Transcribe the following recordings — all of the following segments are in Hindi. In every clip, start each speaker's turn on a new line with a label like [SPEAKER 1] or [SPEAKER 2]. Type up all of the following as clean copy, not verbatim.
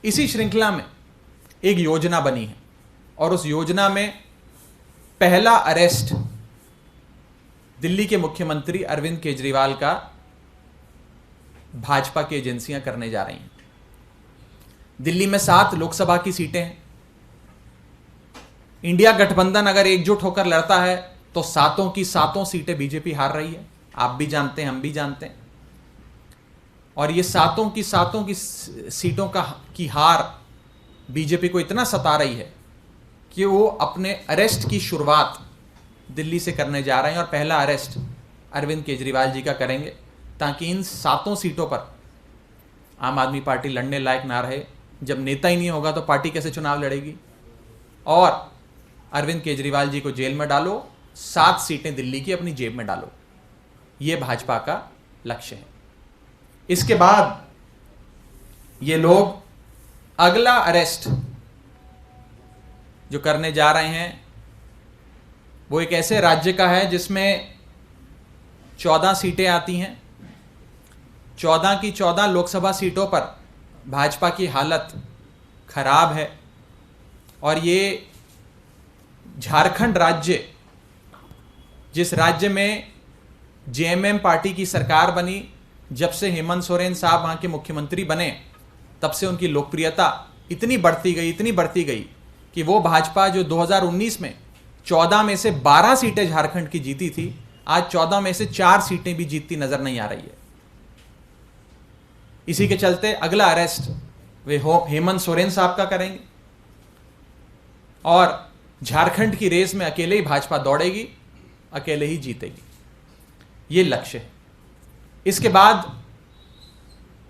[SPEAKER 1] इसी श्रृंखला में एक योजना बनी है और उस योजना में पहला अरेस्ट दिल्ली के मुख्यमंत्री अरविंद केजरीवाल का भाजपा की एजेंसियां करने जा रही हैं। दिल्ली में 7 लोकसभा की सीटें हैं। इंडिया गठबंधन अगर एकजुट होकर लड़ता है तो 7 की 7 सीटें बीजेपी हार रही है। आप भी जानते हैं, हम भी जानते हैं। और ये 7 की 7 की सीटों की हार बीजेपी को इतना सता रही है कि वो अपने अरेस्ट की शुरुआत दिल्ली से करने जा रहे हैं और पहला अरेस्ट अरविंद केजरीवाल जी का करेंगे, ताकि इन 7 सीटों पर आम आदमी पार्टी लड़ने लायक ना रहे। जब नेता ही नहीं होगा तो पार्टी कैसे चुनाव लड़ेगी। और अरविंद केजरीवाल जी को जेल में डालो, 7 सीटें दिल्ली की अपनी जेब में डालो, ये भाजपा का लक्ष्य है। इसके बाद ये लोग अगला अरेस्ट जो करने जा रहे हैं वो एक ऐसे राज्य का है जिसमें 14 सीटें आती हैं। 14 की 14 लोकसभा सीटों पर भाजपा की हालत खराब है। और ये झारखंड राज्य, जिस राज्य में जेएमएम पार्टी की सरकार बनी, जब से हेमंत सोरेन साहब वहां के मुख्यमंत्री बने, तब से उनकी लोकप्रियता इतनी बढ़ती गई कि वो भाजपा जो 2019 में 14 में से 12 सीटें झारखंड की जीती थी, आज 14 में से 4 सीटें भी जीतती नजर नहीं आ रही है। इसी के चलते अगला अरेस्ट वे हेमंत सोरेन साहब का करेंगे और झारखंड की रेस में अकेले ही भाजपा दौड़ेगी, अकेले ही जीतेगी, ये लक्ष्य है। इसके बाद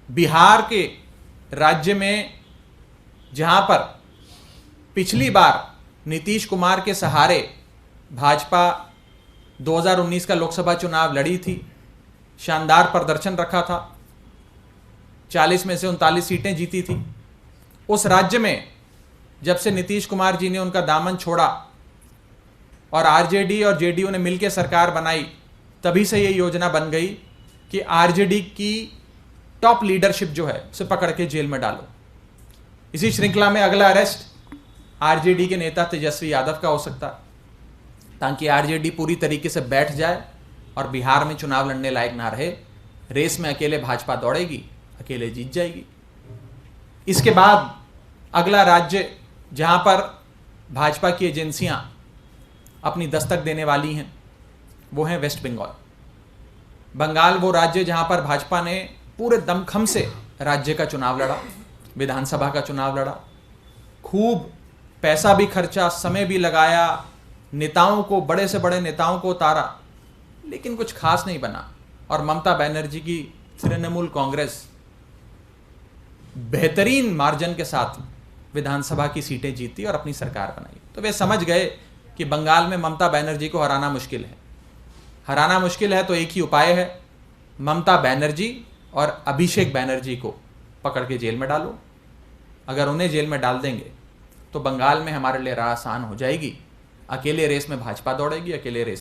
[SPEAKER 1] बिहार के राज्य में, जहां पर पिछली बार नीतीश कुमार के सहारे भाजपा 2019 का लोकसभा चुनाव लड़ी थी, शानदार प्रदर्शन रखा था, 40 में से 39 सीटें जीती थी। उस राज्य में जब से नीतीश कुमार जी ने उनका दामन छोड़ा और आरजेडी और जेडीयू ने मिलकर सरकार बनाई, तभी से ये योजना बन गई कि आरजेडी की टॉप लीडरशिप जो है उसे पकड़ के जेल में डालो। इसी श्रृंखला में अगला अरेस्ट आरजेडी के नेता तेजस्वी यादव का हो सकता, ताकि आरजेडी पूरी तरीके से बैठ जाए और बिहार में चुनाव लड़ने लायक ना रहे। रेस में अकेले भाजपा दौड़ेगी, अकेले जीत जाएगी। इसके बाद अगला राज्य जहां पर भाजपा की एजेंसियां अपनी दस्तक देने वाली हैं वो है वेस्ट बंगाल। बंगाल वो राज्य जहां पर भाजपा ने पूरे दमखम से राज्य का चुनाव लड़ा, विधानसभा का चुनाव लड़ा, खूब पैसा भी खर्चा, समय भी लगाया, नेताओं को, बड़े से बड़े नेताओं को उतारा, लेकिन कुछ खास नहीं बना। और ममता बनर्जी की तृणमूल कांग्रेस बेहतरीन मार्जिन के साथ विधानसभा की सीटें जीती और अपनी सरकार बनाई। तो वे समझ गए कि बंगाल में ममता बनर्जी को हराना मुश्किल है। हराना मुश्किल है तो एक ही उपाय है, ममता बनर्जी और अभिषेक बनर्जी को पकड़ के जेल में डालो। अगर उन्हें जेल में डाल देंगे तो बंगाल में हमारे लिए राह आसान हो जाएगी। अकेले रेस में भाजपा दौड़ेगी, अकेले रेस